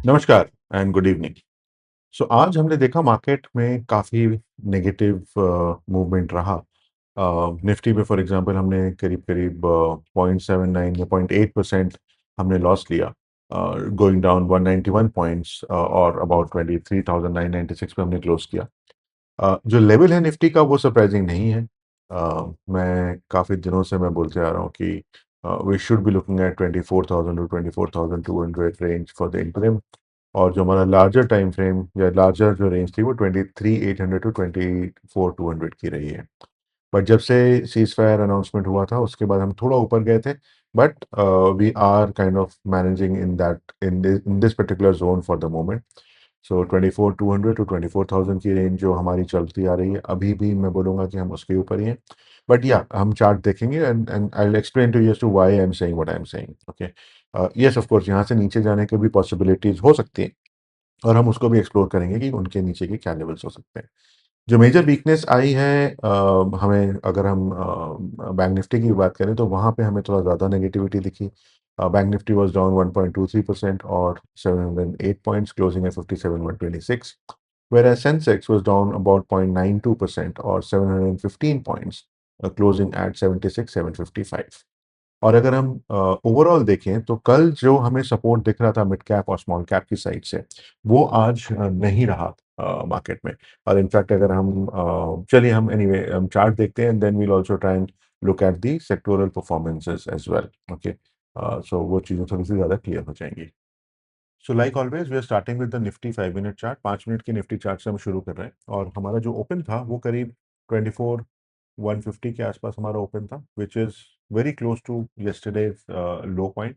नमस्कार and good evening. सो आज हमने देखा मार्केट में काफ़ी नेगेटिव मूवमेंट रहा। निफ्टी में फॉर एग्जांपल हमने करीब-करीब 0.79 या 0.8% हमने लॉस लिया, गोइंग डाउन 191 पॉइंट्स, और अबाउट 23,996 पे हमने क्लोज किया। जो लेवल है निफ्टी का वो सरप्राइजिंग नहीं है। मैं काफ़ी दिनों से मैं बोलते आ रहा हूँ कि we should be looking at 24,000 to 24,200 range for the interim. और जो हमारा लार्जर टाइम फ्रेम या लार्जर जो रेंज थी वो 23,800 टू 24,200 की रही है। बट जब से सीज फायर अनाउंसमेंट हुआ था उसके बाद हम थोड़ा ऊपर गए थे। But we are kind of managing in this particular zone for the moment. So 24,200 to 24,000 की रेंज जो हमारी चलती आ रही है अभी भी मैं बोलूँगा कि हम उसके ऊपर ही हैं। बट या हम चार्ट देखेंगे and I will explain to you as to why I am saying what I am saying. Okay. Yes, of course यहाँ से नीचे जाने की भी पॉसिबिलिटीज़ हो सकती हैं और हम उसको भी एक्सप्लोर करेंगे कि उनके नीचे के क्या लेवल्स हो सकते हैं। जो मेजर वीकनेस आई है, हमें अगर हम बैंक निफ्टी की बात करें तो वहाँ पे हमें थोड़ा ज़्यादा नेगेटिविटी दिखी। बैंक निफ्टी वाज डाउन 1.23% और 708 points, closing at 57,126, whereas Sensex was down about 0.92% or 715 points, closing at 76,755। और अगर हम ओवरऑल देखें तो कल जो हमें सपोर्ट दिख रहा था मिड कैप और स्मॉल कैप की साइड से वो आज नहीं रहा मार्केट में। और इनफैक्ट अगर हम चलिए हम एनीवे हम चार्ट देखते हैं, then we'll also try and look at the sectoral performances as well. Okay. So वो चीज़ें थोड़ी सी ज़्यादा क्लियर हो जाएंगी। So like always we are starting with the Nifty 5 minute chart. 5 minute की निफ्टी चार्ट से हम शुरू कर रहे हैं और हमारा जो ओपन था वो करीब 24,150 के आसपास हमारा ओपन था, which is very close to yesterday's low point.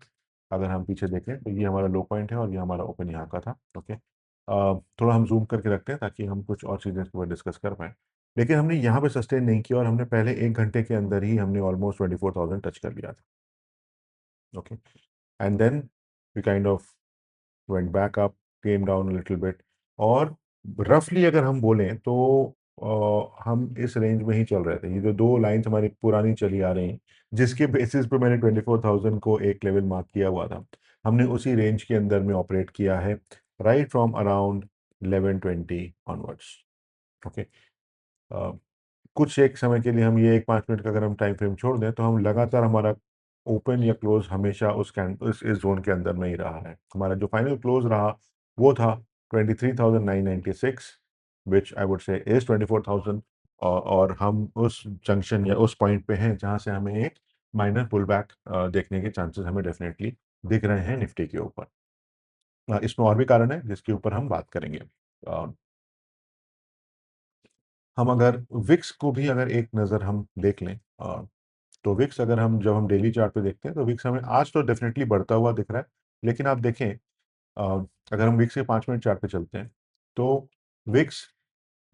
अगर हम पीछे देखें तो ये हमारा लो पॉइंट है और ये हमारा ओपन यहाँ का था। ओके। थोड़ा हम जूम करके रखते हैं ताकि हम कुछ और चीज़ें इसके ऊपर डिस्कस कर पाएँ। लेकिन हमने यहाँ पे सस्टेन नहीं किया और हमने पहले 1 घंटे के अंदर ही हमने ऑलमोस्ट 24,000 टच कर लिया था। Okay. And then we kind of went back up, came down a little bit। और रफली अगर हम बोलें तो हम इस रेंज में ही चल रहे थे। ये जो दो लाइंस हमारी पुरानी चली आ रही हैं जिसके बेसिस पे मैंने 24,000 को एक लेवल मार्क किया हुआ था, हमने उसी रेंज के अंदर में ऑपरेट किया है right from around 11:20 onwards. Okay. कुछ एक समय के लिए हम ये एक 5 मिनट का अगर हम टाइम फ्रेम छोड़ दें तो हम लगातार हमारा ओपन या क्लोज हमेशा इस जोन के अंदर में ही रहा है। हमारा जो फाइनल क्लोज रहा वो था 23,996, विच आई वुड से इज 24,000। और हम उस जंक्शन या उस पॉइंट पे हैं जहां से हमें एक माइनर पुल बैक देखने के चांसेस हमें डेफिनेटली दिख रहे हैं निफ्टी के ऊपर। इसमें और भी कारण है जिसके ऊपर हम बात करेंगे। अ, हम अगर विक्स को भी अगर एक नज़र हम देख लें, तो विक्स अगर हम जब हम डेली चार्ट पे देखते हैं तो विक्स हमें आज तो डेफिनेटली बढ़ता हुआ दिख रहा है। लेकिन आप देखें, अगर हम विक्स के 5 मिनट चार्ट पे चलते हैं तो विक्स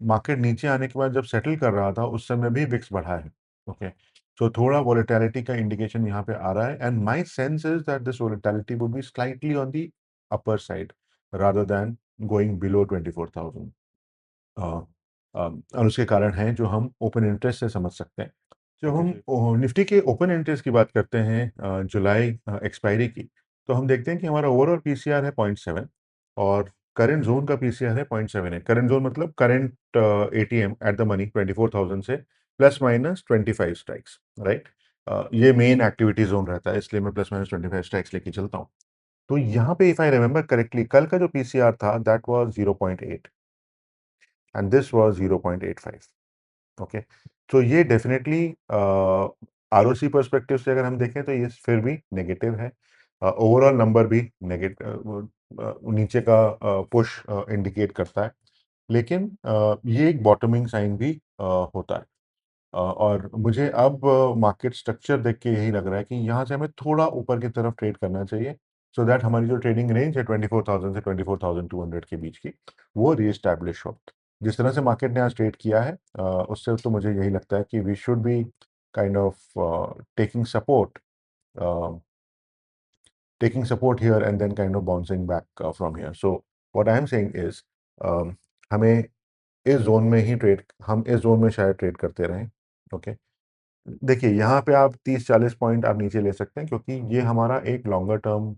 मार्केट नीचे आने के बाद जब सेटल कर रहा था उस समय भी विक्स बढ़ा है। ओके। सो थोड़ा वॉलेटिलिटी का इंडिकेशन यहाँ पे आ रहा है and my sense is that this volatility would be slightly on the upper side rather than going below 24,000। और उसके कारण हैं जो हम ओपन इंटरेस्ट से समझ सकते हैं। जब हम निफ्टी के ओपन इंटरेस्ट की बात करते हैं जुलाई एक्सपायरी की, तो हम देखते हैं कि हमारा ओवरऑल पीसीआर है 0.7 और करंट जोन का पीसीआर है 0.78। करंट जोन मतलब current ATM at the money 24,000 से प्लस माइनस 25 स्ट्राइक्स, राइट। ये मेन एक्टिविटी जोन रहता है इसलिए मैं प्लस माइनस 25 स्ट्राइक्स लेके चलता हूँ। तो यहाँ पे इफ आई रिमेंबर करेक्टली कल का जो पीसीआर था that was 0.8 and this was 0.85। Okay. तो ये डेफिनेटली आरओसी पर्सपेक्टिव से अगर हम देखें तो ये फिर भी नेगेटिव है। ओवरऑल नंबर भी नेगेटिव नीचे का पुश इंडिकेट करता है। लेकिन ये एक बॉटमिंग साइन भी होता है। और मुझे अब मार्केट स्ट्रक्चर देख के यही लग रहा है कि यहाँ से हमें थोड़ा ऊपर की तरफ ट्रेड करना चाहिए सो दैट हमारी जो ट्रेडिंग रेंज है 24,000 से 24,200 के बीच की वो रीएस्टैब्लिश हो। जिस तरह से मार्केट ने आज ट्रेड किया है, उससे तो मुझे यही लगता है कि we should be kind of taking support, taking support here and then kind of bouncing back from here. So what I am saying is, हमें इस जोन में ही ट्रेड हम इस जोन में शायद ट्रेड करते रहें। ओके। देखिए यहाँ पे आप 30-40 पॉइंट आप नीचे ले सकते हैं क्योंकि ये हमारा एक लॉन्गर टर्म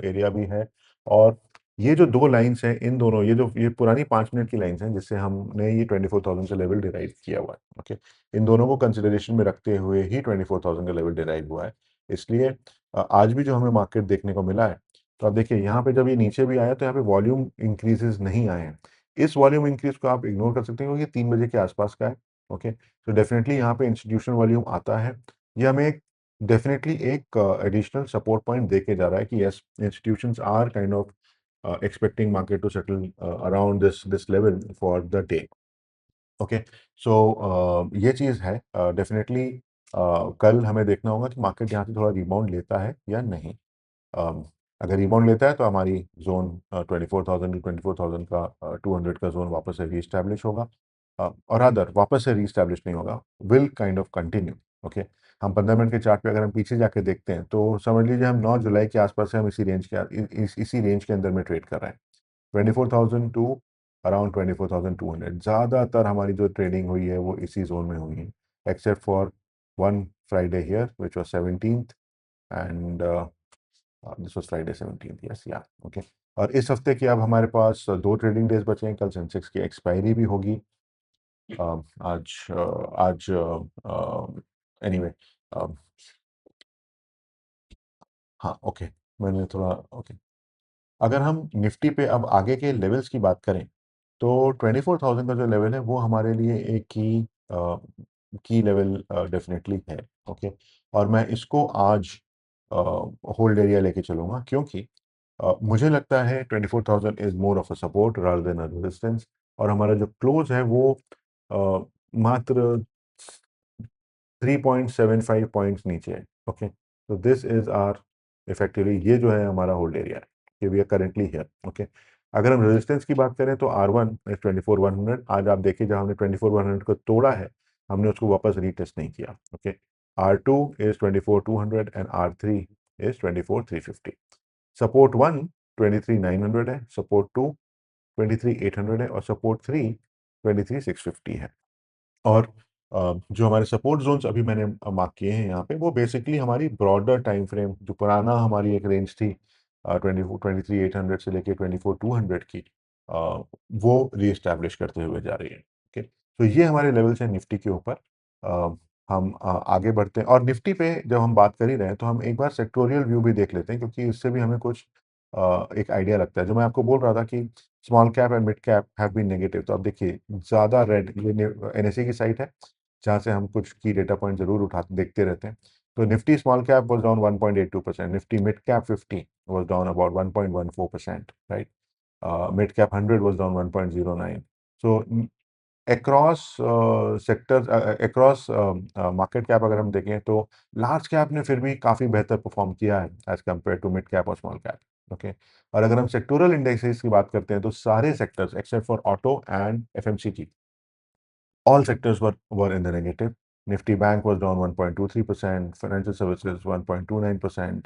एरिया भी है और ये जो 2 लाइन्स हैं, इन दोनों ये पुरानी 5 मिनट की लाइन्स हैं जिससे हमने ये 24,000 का लेवल डिराइव किया हुआ है, ओके? इन दोनों को कंसिडरेशन में रखते हुए ही 24,000 का लेवल डिराइव हुआ है। इसलिए आज भी जो हमें मार्केट देखने को मिला है, तो आप देखिए यहाँ पे जब ये नीचे भी आया तो यहाँ पे वॉल्यूम इंक्रीज़ेज़ नहीं आए हैं। इस वॉल्यूम इंक्रीज़ को आप इग्नोर कर सकते हैं क्योंकि ये 3 बजे के आस-पास का है, ओके? तो डेफ़िनिटली यहाँ पे इंस्टीट्यूशनल वॉल्यूम आता है। ये हमें डेफ़िनिटली एक एडिशनल सपोर्ट पॉइंट दे के जा रहा है कि yes, institutions are kind of expecting market to settle around this level for the day. Okay, so ये चीज़ है डेफिनेटली कल हमें देखना होगा कि मार्केट यहाँ से थोड़ा रिबाउंड लेता है या नहीं। अम, अगर रिबाउंड लेता है तो हमारी जोन 24,000 टू 24,000 का 200 का जोन वापस से रीस्टैब्लिश होगा, और अदर वापस से रीस्टैब्लिश नहीं होगा, will kind of continue, okay? हम 15 मिनट के चार्ट पे अगर हम पीछे जाके देखते हैं तो समझ लीजिए हम 9 जुलाई के आसपास से हम इसी रेंज के अंदर में ट्रेड कर रहे हैं, 24,000 टू अराउंड 24,200। ज़्यादातर हमारी जो ट्रेडिंग हुई है वो इसी जोन में हुई है, except for one Friday here which was 17th, and this was Friday 17th, yes, या, ओके। और इस हफ्ते की अब हमारे पास 2 ट्रेडिंग डेज बचे हैं, कल सेंसेक्स की एक्सपायरी भी होगी। आज आज एनीवे, हाँ, ओके, मैंने थोड़ा, ओके। अगर हम निफ्टी पे अब आगे के लेवल्स की बात करें, तो 24,000 का जो लेवल है वो हमारे लिए एक की लेवल डेफिनेटली है, ओके? और मैं इसको आज होल्ड एरिया लेके चलूँगा क्योंकि मुझे लगता है 24,000 is more of a support rather than a resistance, और हमारा जो क्लोज़ है वो अ, मात्र 3.75 पॉइंट्स नीचे है, ओके? तो दिस इज़ आवर इफेक्टिवली, ये जो है हमारा होल्ड एरिया है कि we are currently here, okay? अगर हम रेजिस्टेंस की बात करें तो R1 इज़ 24,100। आज आप देखिए जब हमने 24,100 को तोड़ा है, हमने उसको वापस रीटेस्ट नहीं किया, okay? R2 is 24,200 and R3 is 24,350। Support 1 23,900 है, सपोर्ट 2 23,800 है, और सपोर्ट 3 23,650 है। और जो हमारे सपोर्ट ज़ोन्स अभी मैंने मार्क किए हैं यहाँ पे, वो बेसिकली हमारी ब्रॉडर टाइम फ्रेम, जो पुराना हमारी एक रेंज थी 23,800 से लेके 24,200 की, वो रीएस्टैब्लिश करते हुए जा रही है, ओके? तो ये हमारे लेवल्स हैं निफ्टी के ऊपर। हम आगे बढ़ते हैं, और निफ्टी पे जब हम बात कर ही रहे हैं तो हम एक बार सेक्टोरियल व्यू भी देख लेते हैं क्योंकि इससे भी हमें कुछ एक आइडिया लगता है। जो मैं आपको बोल रहा था कि small cap and mid cap have been negative, तो अब देखिए ज़्यादा रेड, ये एनएसई की साइट है जहाँ से हम कुछ की डेटा पॉइंट ज़रूर उठा देखते रहते हैं। तो Nifty small cap was down 1.82%, Nifty mid cap 50 was down about 1.14%, right? Mid cap 100 was down 1.09। So across sectors, across market cap अगर हम देखें तो लार्ज कैप ने फिर भी काफ़ी बेहतर परफॉर्म किया है as compared to mid cap और स्मॉल कैप, ओके? और अगर हम सेक्टोरल इंडेक्सेस की बात करते हैं तो सारे sectors except for auto and FMCG, all sectors were in the negative. Nifty Bank was down 1.23%, financial services 1.29%,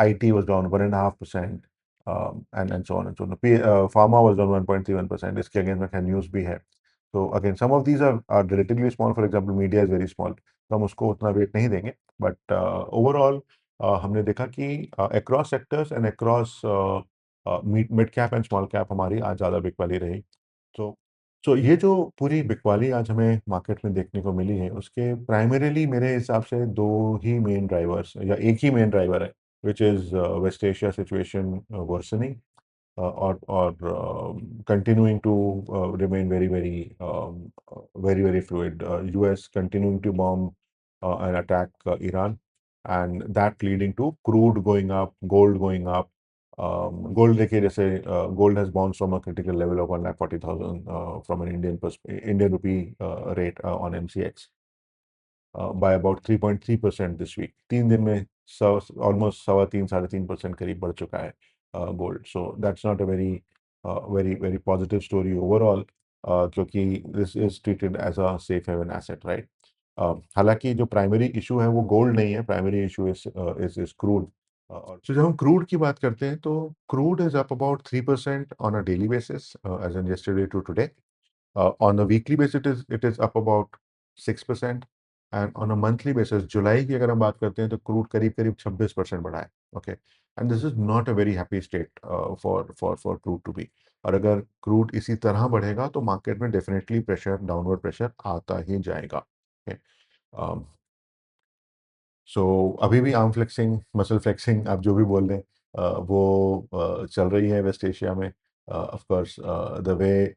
IT was down 1.5%, and so on and so on. Pharma was down 1.31%. इसके against में खैर news भी है। तो again some of these are relatively small, for example media is very small, तो हम उसको उतना वेट नहीं देंगे, बट ओवरऑल हमने देखा कि across sectors and across mid cap and small cap हमारी आज ज़्यादा बिक वाली रही। तो ये जो पूरी बिकवाली आज हमें मार्केट में देखने को मिली है, उसके प्राइमरीली मेरे हिसाब से 2 ही मेन ड्राइवर्स, या एक ही मेन ड्राइवर है, which is West Asia situation worsening, or continuing to remain very very fluid. US continuing to bomb and attack Iran, and that leading to crude going up, gold going up. Gold देखिए जैसे gold has bounced from a critical level of 1,40,000 from an Indian rupee rate on MCX by about 3.3% this week. 3 दिन में almost 3.25 3.5% करीब बढ़ चुका है gold. So that's not a very very positive story overall, क्योंकि this is treated as a safe haven asset, right? हालांकि जो primary issue है वो गोल्ड नहीं है, प्राइमरी इशू इज क्रूड। और so जब हम क्रूड की बात करते हैं तो crude is up about 3% on a daily basis as in yesterday to today. On a weekly basis, it is up about 6%. And on a monthly basis जुलाई की अगर हम बात करते हैं तो क्रूड करीब करीब 26% बढ़ा है। Okay, and this is not a very happy state for crude to be. और अगर क्रूड इसी तरह बढ़ेगा तो मार्केट में डेफिनेटली प्रेशर, डाउनवर्ड प्रेशर आता ही जाएगा। ओके, सो अभी भी आर्म फ्लेक्सिंग, मसल फ्लेक्सिंग, आप जो भी बोल दें, वो चल रही है वेस्ट एशिया में। Of course the way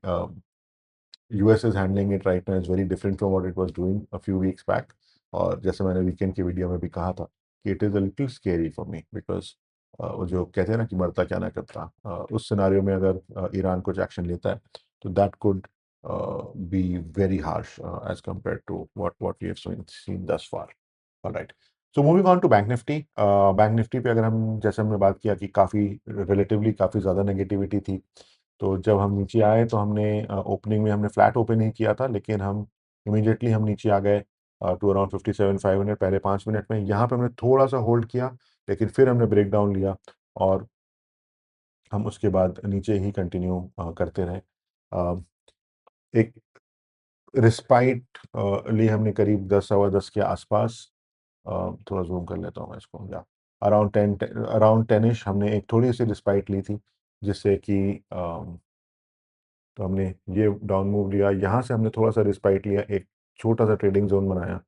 US is handling it right now is very different from what it was doing a few weeks back. और जैसे मैंने वीकेंड की वीडियो में भी कहा था कि it is a little scary for me, because वो जो कहते हैं ना कि मरता क्या ना करता, उस सिनारियो में अगर ईरान कुछ एक्शन लेता है तो that could be very harsh as compared to what we have seen so far. Alright, so moving on to bank Nifty. Bank Nifty पे अगर हम, जैसे हमने बात किया कि काफ़ी रिलेटिवली काफ़ी ज़्यादा नेगेटिविटी थी, तो जब हम नीचे आए तो हमने ओपनिंग में हमने फ्लैट ओपन ही किया था, लेकिन हम इमीडिएटली हम नीचे आ गए टू अराउंड 57,500 पहले 5 मिनट में। यहाँ पे हमने थोड़ा सा होल्ड किया, लेकिन फिर हमने ब्रेक डाउन लिया और हम उसके बाद नीचे ही कंटिन्यू करते रहे। अ, एक रिस्पाइट ली हमने करीब 10 सवा 10 के आसपास। थोड़ा जूम कर लेता हूँ मैं इसको, या अराउंड 10ish हमने एक थोड़ी सी रिस्पाइट ली थी, जिससे कि तो हमने ये डाउन मूव लिया, यहाँ से हमने थोड़ा सा रिस्पाइट लिया, एक छोटा सा ट्रेडिंग जोन बनाया,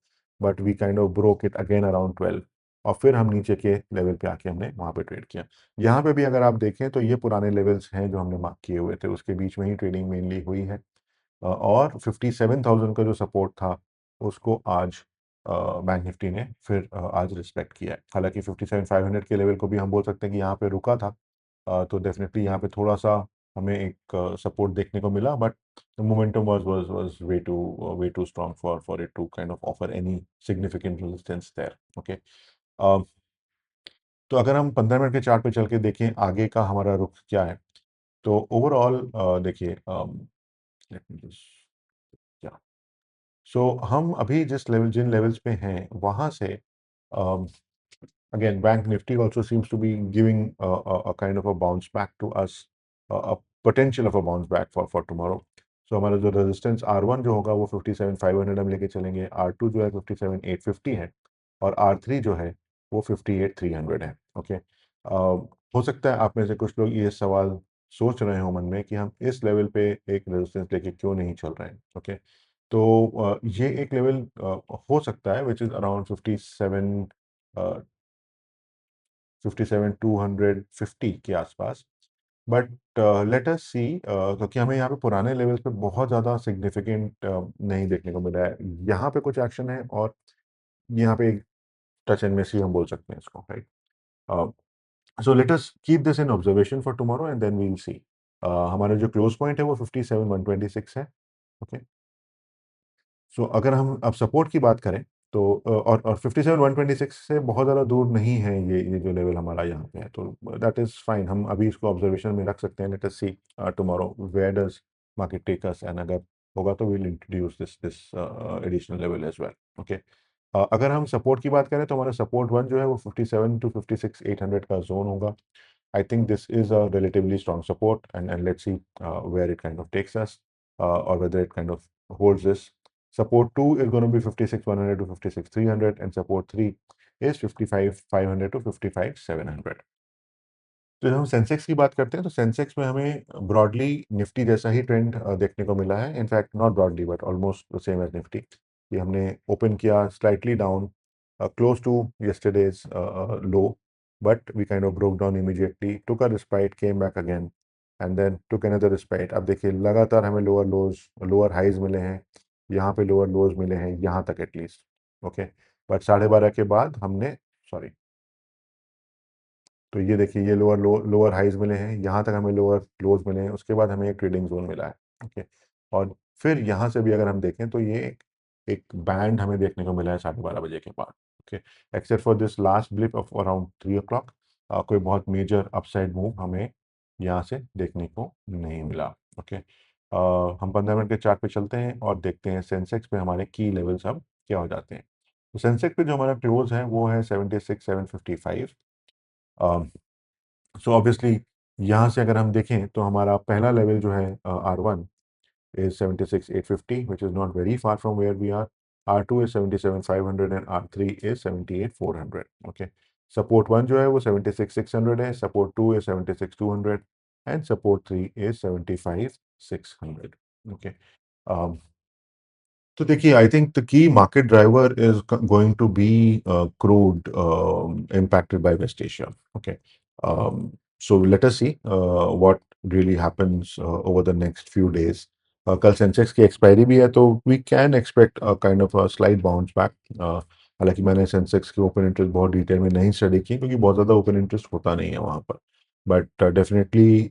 but we kind of broke it again around 12, और फिर हम नीचे के लेवल पे आके हमने वहाँ पे ट्रेड किया। यहाँ पे भी अगर आप देखें तो ये पुराने लेवल्स हैं जो हमने मार्क किए हुए थे, उसके बीच में ही ट्रेडिंग मेनली हुई है। और 57,000 का जो सपोर्ट था उसको आज बैंक निफ्टी ने फिर आज रिस्पेक्ट किया है। हालांकि 57,500 के लेवल को भी हम बोल सकते हैं कि यहाँ पे रुका था, तो डेफिनेटली यहाँ पे थोड़ा सा हमें एक सपोर्ट देखने को मिला, but the momentum was way too strong for it to kind of offer any significant resistance there. Okay, तो अगर हम 15 मिनट के चार्ट पे चल के देखें आगे का हमारा रुख क्या है, तो ओवरऑल देखिए, let me just- क्या, सो हम अभी जिन लेवल्स पे हैं वहां से, again bank nifty also seems to be giving a kind of a bounce back to us, a potential of a bounce back for tomorrow. So हमारा जो रेजिस्टेंस R1 जो होगा वो 57,500 हम लेके चलेंगे, R2 जो है 57,850 है, और R3 जो है वो 58,300 है। ओके, हो सकता है आप में से कुछ लोग ये सवाल सोच रहे हो मन में कि हम इस लेवल पे एक रेजिस्टेंस लेके क्यों नहीं चल रहे हैं। ओके, तो ये एक लेवल हो सकता है विच इज अराउंड 57,250 के आसपास, बट लेट अस सी, क्योंकि हमें यहाँ पे पुराने लेवल्स पे बहुत ज़्यादा सिग्निफिकेंट नहीं देखने को मिला है। यहाँ पे कुछ एक्शन है और यहाँ पे एक टच एंड मिस ही हम बोल सकते हैं इसको, right. So let us keep this in observation for tomorrow and then we will see. हमारा जो क्लोज पॉइंट है वो 57,126 है। ओके, सो अगर हम अब सपोर्ट की बात करें तो और 57,126 से बहुत ज़्यादा दूर नहीं है ये जो लेवल हमारा यहाँ पे है, तो दैट इज़ फाइन। हम अभी इसको ऑब्जर्वेशन में रख सकते हैं। Let us see tomorrow where does market take us, and अगर होगा तो will introduce this additional level as well. Okay, अगर हम सपोर्ट की बात करें तो हमारा सपोर्ट वन जो है वो 57 to 56,800 का जोन होगा। I think this is a relatively strong support, and let's see where it kind of takes us, or whether it kind of holds this. Support 2 is going to be 56,100 to 56,300, and support 3 is 55,500 to 55,700. तो जब हम Sensex की बात करते हैं तो Sensex में हमें ब्रॉडली निफ्टी जैसा ही ट्रेंड देखने को मिला है। In fact not broadly but almost the same as Nifty, कि हमने ओपन किया slightly down, close to yesterday's low, but we kind of broke down immediately, took a respite, came back again, and then took another respite. अब देखिए लगातार हमें lower लोज, lower highs मिले हैं, यहाँ पे लोअर लोज मिले हैं, यहाँ तक एटलीस्ट। ओके, बट 12:30 के बाद हमने, सॉरी, तो ये देखिए ये लोअर हाइज मिले हैं, यहाँ तक हमें लोअर लोज मिले हैं, उसके बाद हमें एक ट्रेडिंग जोन मिला है। ओके, और फिर यहाँ से भी अगर हम देखें तो ये एक बैंड हमें देखने को मिला है 12:30 बजे के बाद। Okay, except for this last blip of around 3 o'clock, कोई बहुत मेजर अपसाइड मूव हमें यहाँ से देखने को नहीं मिला। ओके, हम 15 मिनट के चार्ट पे चलते हैं और देखते हैं सेंसेक्स पे हमारे की लेवल्स अब क्या हो जाते हैं। तो सेंसेक्स पे जो हमारा क्लोज है वो है 76,755। सो ऑब्वियसली यहाँ से अगर हम देखें तो हमारा पहला लेवल जो है R1 is 76,850, which is not very far from where we are. R2 is 77,500 and R3 is 78,400. Okay. Support 1 जो है वो 76,600 है, support 2 is 76,200 and support 3 is 75,600. Okay. Um, तो देखिए, I think the key market driver is going to be crude impacted by West Asia. Okay. So let us see what really happens over the next few days. कल सेंसेक्स की expiry भी है, तो we can expect kind of a slight bounce back. हालांकि मैंने Sensex के open interest बहुत detail में नहीं स्टडी की, क्योंकि बहुत ज़्यादा ओपन इंटरेस्ट होता नहीं है वहाँ पर. बट डेफिनेटली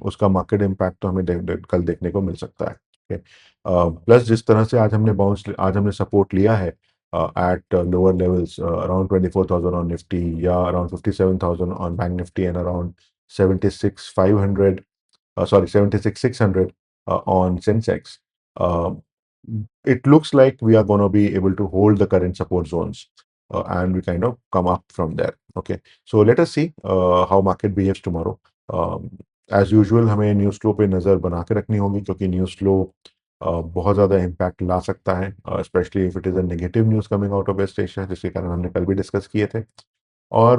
उसका मार्केट इम्पैक्ट तो हमें कल देखने को मिल सकता है. Okay. प्लस जिस तरह से आज हमने सपोर्ट लिया है at lower levels, around 24,000 on Nifty, या around 57,000 on bank Nifty, and around 76,500, sorry, 76,600 on Sensex. It looks like we are going to be able to hold the current support zones, and we kind of come up from there. Okay, so let us see how market behaves tomorrow. As usual, हमें news flow पे नज़र बना के रखनी होगी, क्योंकि news flow बहुत ज़्यादा इम्पैक्ट ला सकता है, specially if it is a negative news coming out of West Asia, जिसके कारण हमने कल भी डिस्कस किए थे. Or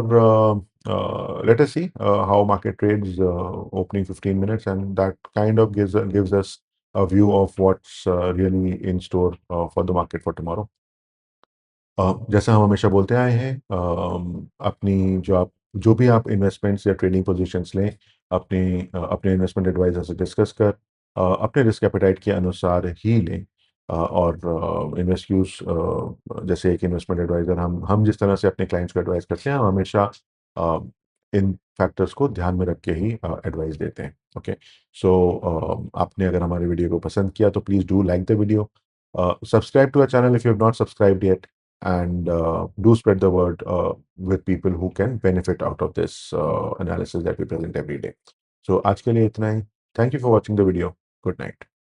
let us see how market trades opening 15 minutes, and that kind of gives us a view of what's really in store for the market for tomorrow. जैसा हम हमेशा बोलते आए हैं, अपनी जो भी आप इन्वेस्टमेंट्स या ट्रेडिंग पोजीशंस लें, अपने इन्वेस्टमेंट एडवाइजर से डिस्कस कर अपने रिस्क एपेटाइट के अनुसार ही लें. और इन्वेस्ट यूज जैसे एक इन्वेस्टमेंट एडवाइज़र हम जिस तरह से अपने क्लाइंट्स को एडवाइस करते हैं, हम हमेशा अ, इन फैक्टर्स को ध्यान में रख के ही एडवाइस देते हैं. ओके. सो आपने अगर हमारे वीडियो को पसंद किया तो please do like the video, subscribe to our channel if you have not subscribed yet, and do spread the word with people who can benefit out of this analysis that we present every day. So आज के लिए इतना ही. Thank you for watching the video. Good night.